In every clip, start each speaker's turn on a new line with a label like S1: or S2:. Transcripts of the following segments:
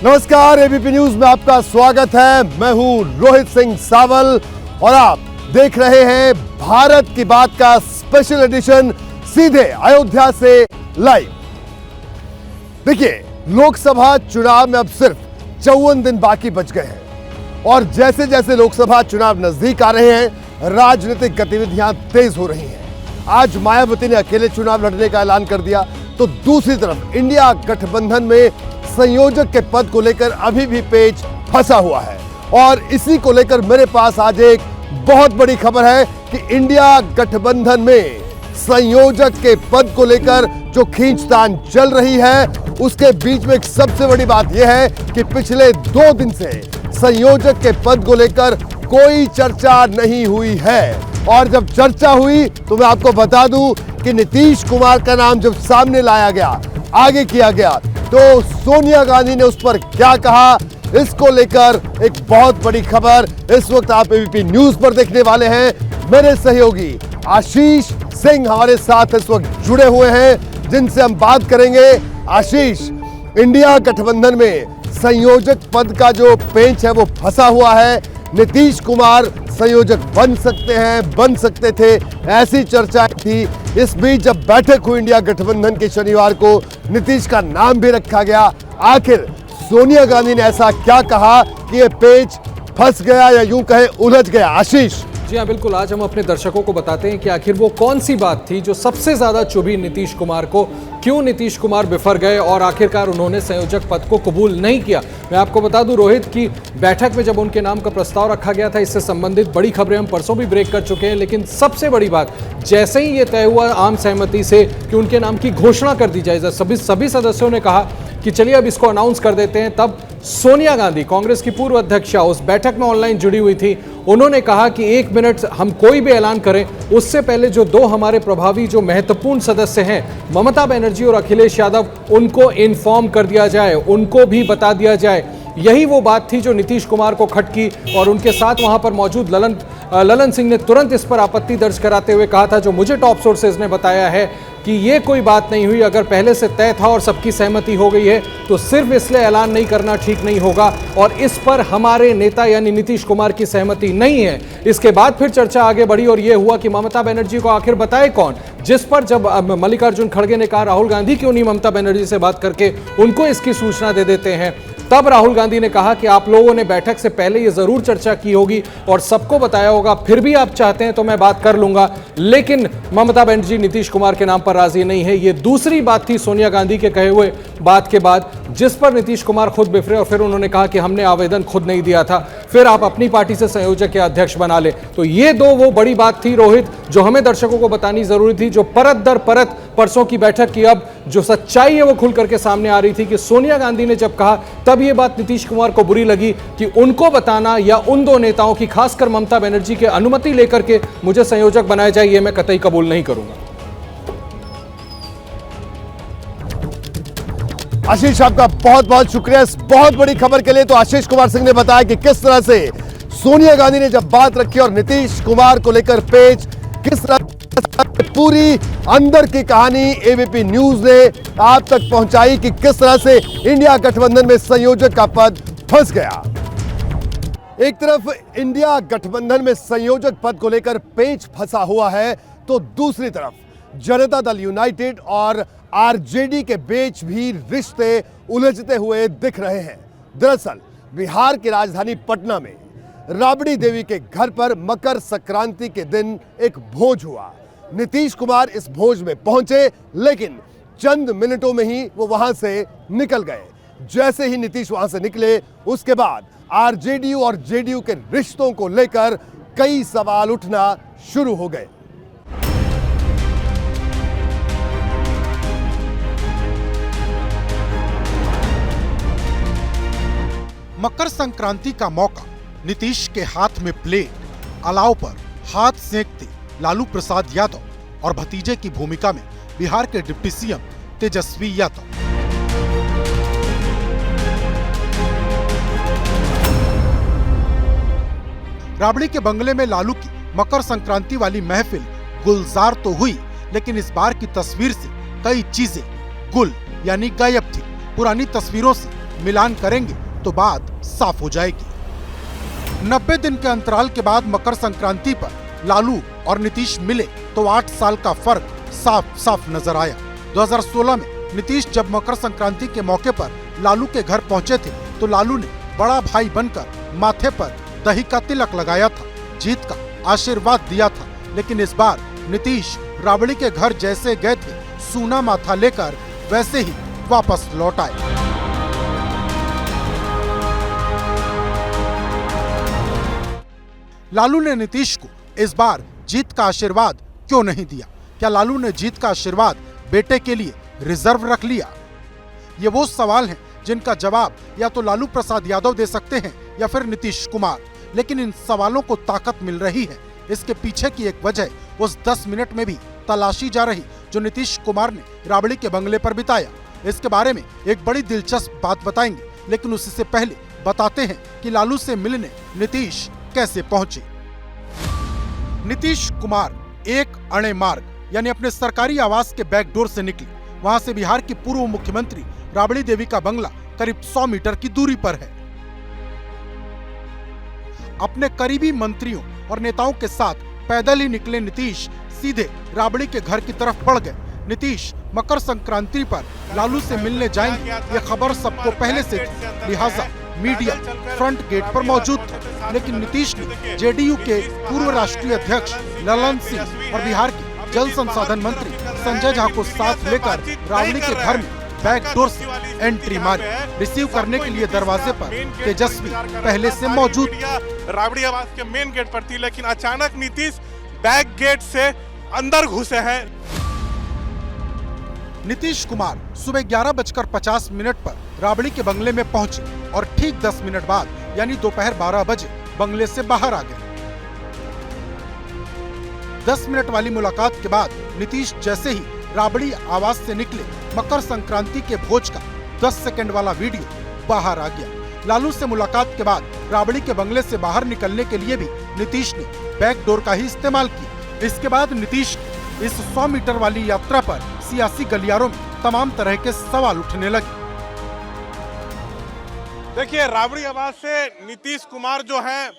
S1: नमस्कार, ABP news में आपका स्वागत है। मैं हूं रोहित सिंह सावल और आप देख रहे हैं भारत की बात का स्पेशल एडिशन सीधे अयोध्या से लाइव। देखिए, लोकसभा चुनाव में अब सिर्फ 54 दिन बाकी बच गए हैं और जैसे जैसे लोकसभा चुनाव नजदीक आ रहे हैं, राजनीतिक गतिविधियां तेज हो रही हैं। आज मायावती ने अकेले चुनाव लड़ने का ऐलान कर दिया, तो दूसरी तरफ इंडिया गठबंधन में संयोजक के पद को लेकर अभी भी पेच फंसा हुआ है। और इसी को लेकर मेरे पास आज एक बहुत बड़ी खबर है कि इंडिया गठबंधन में संयोजक के पद को लेकर जो खींचतान चल रही है, उसके बीच में एक सबसे बड़ी बात यह है कि पिछले 2 दिन से संयोजक के पद को लेकर कोई चर्चा नहीं हुई है। और जब चर्चा हुई तो मैं आपको बता दूं कि नीतीश कुमार का नाम जब सामने लाया गया, आगे किया गया, तो सोनिया गांधी ने उस पर क्या कहा, इसको लेकर एक बहुत बड़ी खबर इस वक्त आप एबीपी न्यूज पर देखने वाले हैं। मेरे सहयोगी आशीष सिंह हमारे साथ इस वक्त जुड़े हुए हैं, जिनसे हम बात करेंगे। आशीष, इंडिया गठबंधन में संयोजक पद का जो पेंच है वो फंसा हुआ है। नीतीश कुमार संयोजक बन सकते थे, ऐसी चर्चा थी। इस बीच जब बैठक हुई इंडिया गठबंधन के शनिवार को, नीतीश का नाम भी रखा गया। आखिर सोनिया गांधी ने ऐसा क्या कहा कि ये पेच फंस गया या यूं कहे उलझ गया? आशीष।
S2: जी हाँ, बिल्कुल। आज हम अपने दर्शकों को बताते हैं कि आखिर वो कौन सी बात थी जो सबसे ज्यादा चुभी नीतीश कुमार को, क्यों नीतीश कुमार बिफर गए और आखिरकार उन्होंने संयोजक पद को कबूल नहीं किया। मैं आपको बता दूं रोहित की बैठक में जब उनके नाम का प्रस्ताव रखा गया था, इससे संबंधित बड़ी खबरें हम परसों भी ब्रेक कर चुके हैं, लेकिन सबसे बड़ी बात जैसे ही ये तय हुआ आम सहमति से कि उनके नाम की घोषणा कर दी जाए, सभी सदस्यों ने कहा कि चलिए अब इसको अनाउंस कर देते हैं, तब सोनिया गांधी, कांग्रेस की पूर्व अध्यक्षा, उस बैठक में ऑनलाइन जुड़ी हुई थी। उन्होंने कहा कि 1 मिनट, हम कोई भी ऐलान करें उससे पहले जो 2 हमारे प्रभावी जो महत्वपूर्ण सदस्य हैं, ममता बनर्जी और अखिलेश यादव, उनको इन्फॉर्म कर दिया जाए, उनको भी बता दिया जाए। यही वो बात थी जो नीतीश कुमार को खटकी और उनके साथ वहां पर मौजूद ललन सिंह ने तुरंत इस पर आपत्ति दर्ज कराते हुए कहा था, जो मुझे टॉप सोर्सेज ने बताया है, कि ये कोई बात नहीं हुई। अगर पहले से तय था और सबकी सहमति हो गई है तो सिर्फ इसलिए ऐलान नहीं करना ठीक नहीं होगा, और इस पर हमारे नेता यानी नीतीश कुमार की सहमति नहीं है। इसके बाद फिर चर्चा आगे बढ़ी और यह हुआ कि ममता बनर्जी को आखिर बताए कौन, जिस पर जब मल्लिकार्जुन खड़गे ने कहा राहुल गांधी क्यों नहीं ममता बनर्जी से बात करके उनको इसकी सूचना दे देते हैं, तब राहुल गांधी ने कहा कि आप लोगों ने बैठक से पहले ये जरूर चर्चा की होगी और सबको बताया होगा, फिर भी आप चाहते हैं तो मैं बात कर लूंगा। लेकिन ममता बनर्जी नीतीश कुमार के नाम पर राजी नहीं है। ये दूसरी बात थी सोनिया गांधी के कहे हुए बात के बाद, जिस पर नीतीश कुमार खुद बिफरे और फिर उन्होंने कहा कि हमने आवेदन खुद नहीं दिया था, फिर आप अपनी पार्टी से संयोजक या अध्यक्ष बना ले। तो ये 2 वो बड़ी बात थी रोहित, जो हमें दर्शकों को बतानी जरूरी थी, जो परत दर परत परसों की बैठक की अब जो सच्चाई है वो खुल करके सामने आ रही थी कि सोनिया गांधी ने जब कहा तब ये बात नीतीश कुमार को बुरी लगी कि उनको बताना या उन 2 नेताओं की, खासकर ममता बनर्जी की अनुमति लेकर के मुझे संयोजक बनाया जाए, ये मैं कतई कबूल नहीं करूंगा।
S1: आशीष, आपका बहुत बहुत शुक्रिया इस बहुत बड़ी खबर के लिए। तो आशीष कुमार सिंह ने बताया कि किस तरह से सोनिया गांधी ने जब बात रखी और नीतीश कुमार को लेकर पेच किस तरह, पूरी अंदर की कहानी एबीपी न्यूज ने आप तक पहुंचाई कि किस तरह से इंडिया गठबंधन में संयोजक का पद फंस गया। एक तरफ इंडिया गठबंधन में संयोजक पद को लेकर पेच फंसा हुआ है, तो दूसरी तरफ जनता दल यूनाइटेड और आरजेडी के बीच भी रिश्ते उलझते हुए दिख रहे हैं। दरअसल बिहार की राजधानी पटना में राबड़ी देवी के घर पर मकर संक्रांति के दिन एक भोज हुआ। नीतीश कुमार इस भोज में पहुंचे, लेकिन चंद मिनटों में ही वो वहां से निकल गए। जैसे ही नीतीश वहां से निकले, उसके बाद आरजेडीयू और जेडीयू के रिश्तों को लेकर कई सवाल उठना शुरू हो गए।
S3: मकर संक्रांति का मौका, नीतीश के हाथ में प्लेट, अलाव पर हाथ सेंकते लालू प्रसाद यादव और भतीजे की भूमिका में बिहार के डिप्टी सीएम तेजस्वी यादव। राबड़ी के बंगले में लालू की मकर संक्रांति वाली महफिल गुलजार तो हुई, लेकिन इस बार की तस्वीर से कई चीजें गुल यानी गायब थी। पुरानी तस्वीरों से मिलान करेंगे तो बात साफ हो जाएगी। 90 दिन के अंतराल के बाद मकर संक्रांति पर लालू और नीतीश मिले तो 8 साल का फर्क साफ साफ नजर आया। 2016 में नीतीश जब मकर संक्रांति के मौके पर लालू के घर पहुंचे थे तो लालू ने बड़ा भाई बनकर माथे पर दही का तिलक लगाया था, जीत का आशीर्वाद दिया था। लेकिन इस बार नीतीश राबड़ी के घर जैसे गए थे, सूना माथा लेकर वैसे ही वापस लौट आए। लालू ने नीतीश को इस बार जीत का आशीर्वाद क्यों नहीं दिया? क्या लालू ने जीत का आशीर्वाद बेटे के लिए रिजर्व रख लिया? ये वो सवाल हैं जिनका जवाब या तो लालू प्रसाद यादव दे सकते हैं या फिर नीतीश कुमार। लेकिन इन सवालों को ताकत मिल रही है, इसके पीछे की एक वजह उस 10 मिनट में भी तलाशी जा रही जो नीतीश कुमार ने राबड़ी के बंगले पर बिताया। इसके बारे में एक बड़ी दिलचस्प बात बताएंगे, लेकिन उससे पहले बताते हैं कि लालू से मिलने नीतीश कैसे पहुंचे। नीतीश कुमार एक अणे मार्ग यानी अपने सरकारी आवास के बैकडोर से निकले। वहां से बिहार की पूर्व मुख्यमंत्री राबड़ी देवी का बंगला करीब 100 मीटर की दूरी पर है। अपने करीबी मंत्रियों और नेताओं के साथ पैदल ही निकले नीतीश सीधे राबड़ी के घर की तरफ बढ़ गए। नीतीश मकर संक्रांति पर लालू से मिलने जाएंगे, ये खबर सबको पहले से थी, लिहाजा मीडिया फ्रंट गेट पर मौजूद था। लेकिन नीतीश ने जेडीयू के पूर्व राष्ट्रीय अध्यक्ष ललन सिंह और बिहार के जल संसाधन मंत्री संजय झा को साथ लेकर राबड़ी के घर में बैकडोर से एंट्री मारी। रिसीव करने के लिए दरवाजे पर तेजस्वी पहले से मौजूद।
S4: राबड़ी आवास के मेन गेट पर थी, लेकिन अचानक नीतीश बैक गेट से अंदर घुसे हैं।
S3: नीतीश कुमार सुबह 11:50 पर राबड़ी के बंगले में पहुंचे और ठीक 10 मिनट बाद यानी दोपहर 12 बजे बंगले से बाहर आ गए। 10 मिनट वाली मुलाकात के बाद नीतीश जैसे ही राबड़ी आवास से निकले, मकर संक्रांति के भोज का 10 सेकंड वाला वीडियो बाहर आ गया। लालू से मुलाकात के बाद राबड़ी के बंगले से बाहर निकलने के लिए भी नीतीश ने बैकडोर का ही इस्तेमाल किया। इसके बाद नीतीश इस 100 मीटर वाली यात्रा पर सियासी गलियारों में तमाम तरह के सवाल उठने लगे।
S4: देखिए, राबड़ी आवास से नीतीश कुमार जो है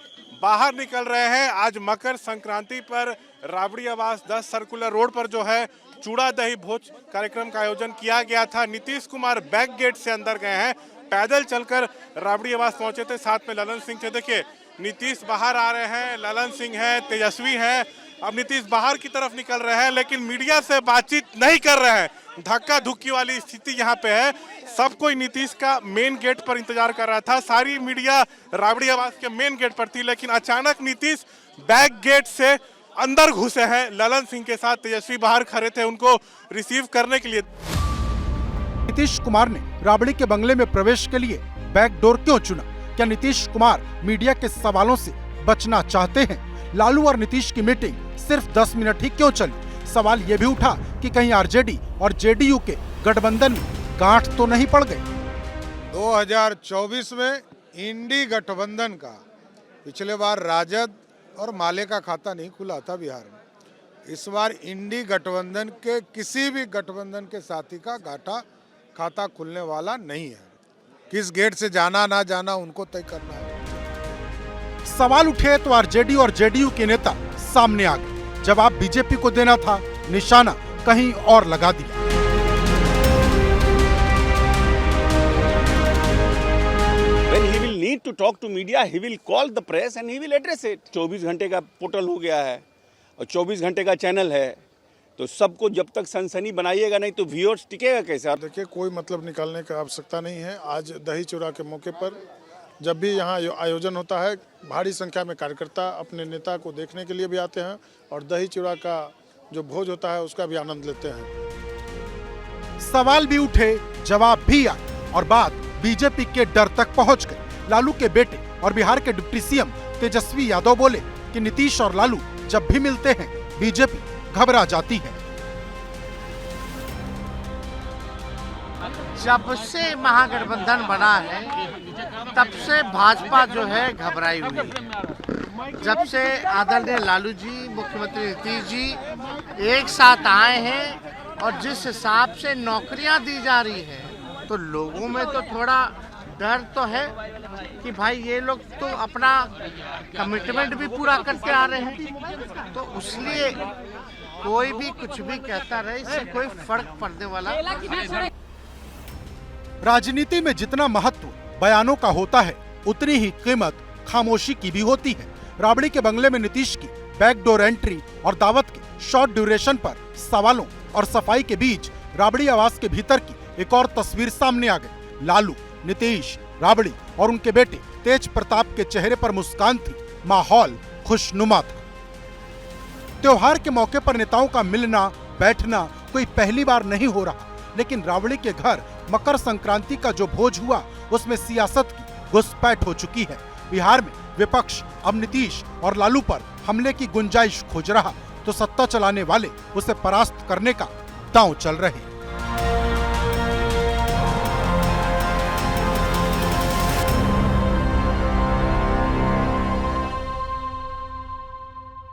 S4: बाहर निकल रहे हैं। आज मकर संक्रांति पर राबड़ी आवास 10 सर्कुलर रोड पर जो है चूड़ा दही भोज कार्यक्रम का आयोजन किया गया था। नीतीश कुमार बैक गेट से अंदर गए हैं, पैदल चलकर राबड़ी आवास पहुंचे थे, साथ में ललन सिंह थे। देखिए, नीतीश बाहर आ रहे हैं, ललन सिंह है, तेजस्वी है। अब नीतीश बाहर की तरफ निकल रहे हैं, लेकिन मीडिया से बातचीत नहीं कर रहे हैं। धक्का धुक्की वाली स्थिति यहाँ पे है। सब कोई नीतीश का मेन गेट पर इंतजार कर रहा था। सारी मीडिया राबड़ी आवास के मेन गेट पर थी, लेकिन अचानक नीतीश बैक गेट से अंदर घुसे हैं। ललन सिंह के साथ तेजस्वी बाहर खड़े थे उनको रिसीव करने के लिए।
S3: नीतीश कुमार ने राबड़ी के बंगले में प्रवेश के लिए बैकडोर क्यों चुना? क्या नीतीश कुमार मीडिया के सवालों से बचना चाहते हैं? लालू और नीतीश की मीटिंग सिर्फ 10 मिनट ही क्यों चली? सवाल ये भी उठा कि कहीं आरजेडी और जेडीयू के गठबंधन में गांठ तो नहीं पड़ गई।
S5: 2024 में इंडी गठबंधन का पिछले बार राजद और माले का खाता नहीं खुला था बिहार में। इस बार इंडी गठबंधन के किसी भी गठबंधन के साथी का खाता खुलने वाला नहीं है। किस गेट से जाना ना जाना उनको तय करना है।
S3: सवाल उठे तो आरजेडी और जेडीयू के नेता सामने आ गए। जवाब बीजेपी को देना था, निशाना कहीं और लगा दिया।
S6: When he will need to talk to media, he will call the press and he will address it. 24 घंटे का पोर्टल हो गया है और 24 घंटे का चैनल है, तो सबको जब तक सनसनी बनाइएगा नहीं तो व्यूअर्स टिकेगा कैसे? आप
S5: देखिए, कोई मतलब निकालने की आवश्यकता नहीं है। आज दही चूड़ा के मौके पर जब भी यहाँ आयोजन होता है, भारी संख्या में कार्यकर्ता अपने नेता को देखने के लिए भी आते हैं और दही चूड़ा का जो भोज होता है उसका भी आनंद लेते हैं।
S3: सवाल भी उठे, जवाब भी आए और बात बीजेपी के डर तक पहुंच गई। लालू के बेटे और बिहार के डिप्टी सीएम तेजस्वी यादव बोले कि नीतीश और लालू जब भी मिलते हैं बीजेपी घबरा जाती है।
S7: जब से महागठबंधन बना है तब से भाजपा जो है घबराई हुई है। जब से आदरणीय लालू जी, मुख्यमंत्री नीतीश जी एक साथ आए हैं और जिस हिसाब से नौकरियां दी जा रही हैं तो लोगों में तो थोड़ा डर तो है कि भाई ये लोग तो अपना कमिटमेंट भी पूरा करते आ रहे हैं, तो इसलिए कोई भी कुछ भी कहता रहे, इससे कोई फर्क पड़ने वाला।
S3: राजनीति में जितना महत्व बयानों का होता है, उतनी ही कीमत खामोशी की भी होती है। राबड़ी के बंगले में नीतीश की बैकडोर एंट्री और दावत के शॉर्ट ड्यूरेशन पर सवालों और सफाई के बीच राबड़ी आवास के भीतर की एक और तस्वीर सामने आ गई। लालू, नीतीश, राबड़ी और उनके बेटे तेज प्रताप के चेहरे पर मुस्कान थी। माहौल खुशनुमा था। त्योहार के मौके पर नेताओं का मिलना बैठना कोई पहली बार नहीं हो रहा, लेकिन राबड़ी के घर मकर संक्रांति का जो भोज हुआ उसमें सियासत की घुसपैठ हो चुकी है। बिहार में विपक्ष अब नीतीश और लालू पर हमले की गुंजाइश खोज रहा, तो सत्ता चलाने वाले उसे परास्त करने का दांव चल रहे।